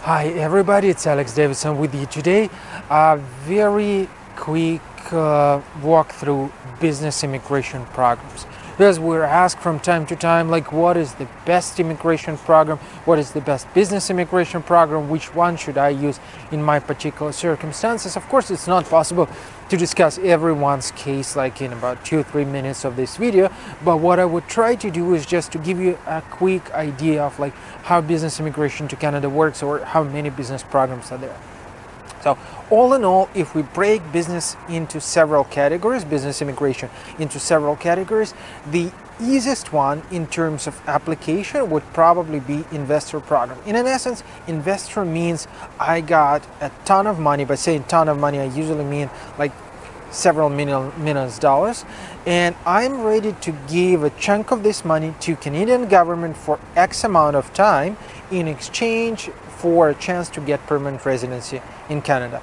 Hi everybody, it's Alex Davidson with you today. A very quick walk through business immigration programs. Because we're asked from time to time, like, what is the best immigration program? What is the best business immigration program? Which one should I use in my particular circumstances? Of course, it's not possible to discuss everyone's case like in about 2-3 minutes of this video, but what I would try to do is just to give you a quick idea of like how business immigration to Canada works or how many business programs are there. So all in all, if we break business into several categories, business immigration into several categories, the easiest one in terms of application would probably be investor program. In essence, investor means I got a ton of money. By saying ton of money, I usually mean like several millions dollars, and I'm ready to give a chunk of this money to Canadian government for X amount of time in exchange for a chance to get permanent residency in Canada.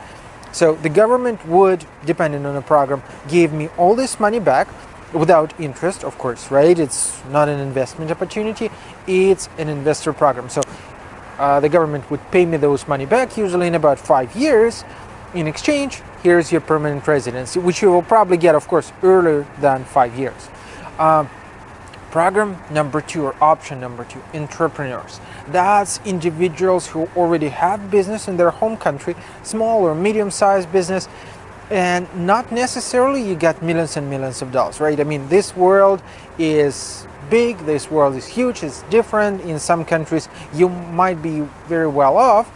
So the government would, depending on the program, give me all this money back without interest, of course, right? It's not an investment opportunity, it's an investor program. So the government would pay me those money back, usually in about 5 years. In exchange, here's your permanent residency, which you will probably get, of course, earlier than 5 years. Program number 2, or option number 2, entrepreneurs. That's individuals who already have business in their home country, small or medium-sized business, and not necessarily you get millions and millions of dollars, right? I mean, this world is big, this world is huge, it's different. In some countries, you might be very well off,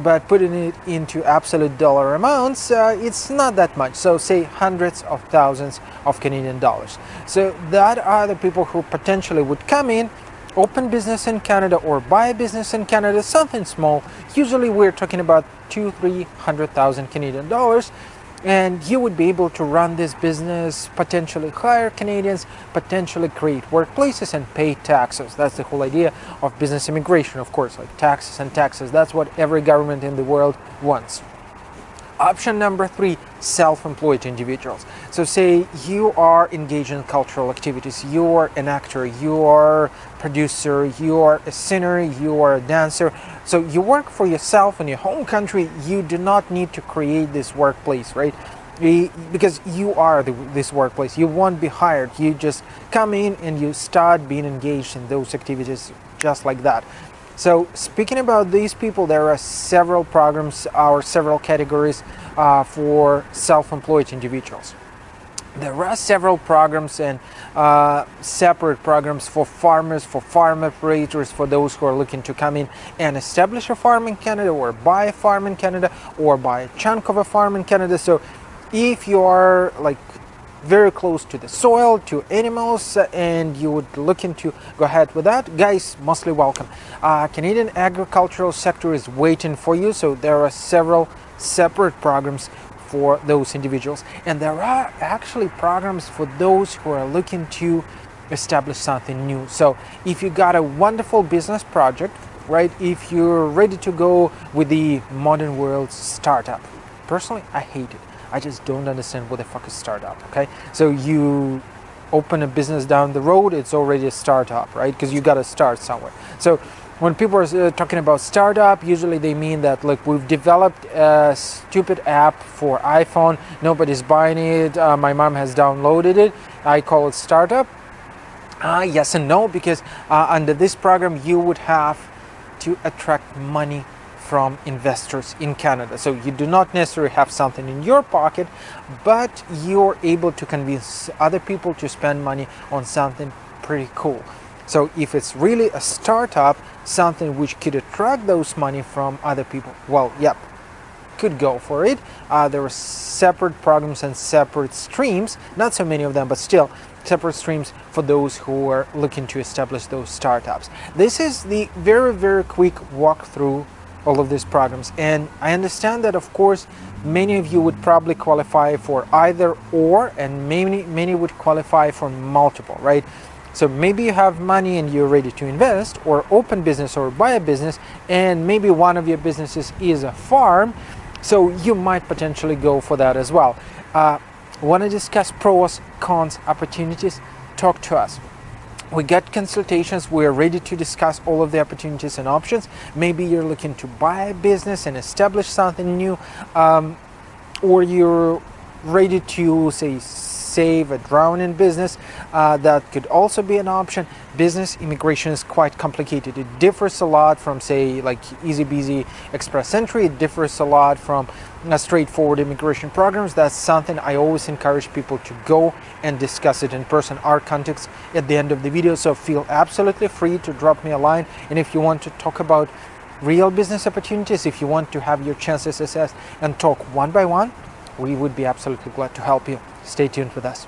but putting it into absolute dollar amounts, it's not that much. So say hundreds of thousands of Canadian dollars. So that are the people who potentially would come in, open business in Canada or buy a business in Canada, something small. Usually we're talking about 200,000-300,000 Canadian dollars. And you would be able to run this business, potentially hire Canadians, potentially create workplaces and pay taxes. That's the whole idea of business immigration, of course, like taxes and taxes. That's what every government in the world wants. Option number 3, self-employed individuals. So say you are engaged in cultural activities, you are an actor, you are a producer, you are a singer, you are a dancer. So you work for yourself in your home country. You do not need to create this workplace, right? Because you are this workplace. You won't be hired. You just come in and you start being engaged in those activities just like that. So speaking about these people, there are several programs or several categories for self-employed individuals. There are several programs and separate programs for farmers, for farm operators, for those who are looking to come in and establish a farm in Canada or buy a farm in Canada or buy a chunk of a farm in Canada. So if you are like very close to the soil, to animals, and you would looking to go ahead with that, guys, mostly welcome. Canadian agricultural sector is waiting for you, so there are several separate programs for those individuals, and there are actually programs for those who are looking to establish something new. So if you got a wonderful business project, right, if you're ready to go with the modern world startup, personally I hate it. I just don't understand what the fuck is startup, okay? So you open a business down the road, it's already a startup, right? Because you got to start somewhere. So when people are talking about startup, usually they mean that, look, we've developed a stupid app for iPhone, nobody's buying it, my mom has downloaded it, I call it startup. Yes and no, because under this program you would have to attract money from investors in Canada. So you do not necessarily have something in your pocket, but you're able to convince other people to spend money on something pretty cool. So if it's really a startup, something which could attract those money from other people, well, yep, could go for it. There are separate programs and separate streams, not so many of them, but still separate streams for those who are looking to establish those startups. This is the very, very quick walkthrough all of these programs, and I understand that of course many of you would probably qualify for either or, and many would qualify for multiple, right? So maybe you have money and you're ready to invest or open business or buy a business, and maybe one of your businesses is a farm, so you might potentially go for that as well. Want to discuss pros, cons, opportunities? Talk to us. We get consultations. We're ready to discuss all of the opportunities and options. Maybe you're looking to buy a business and establish something new, or you're ready to, say, save a drowning business. That could also be an option. Business immigration is quite complicated. It differs a lot from, say, like easy peasy express entry. It differs a lot from straightforward immigration programs. That's something I always encourage people to go and discuss it in person. Our contacts at the end of the video, so feel absolutely free to drop me a line. And if you want to talk about real business opportunities, if you want to have your chances assessed and talk one by one, we would be absolutely glad to help you. Stay tuned with us.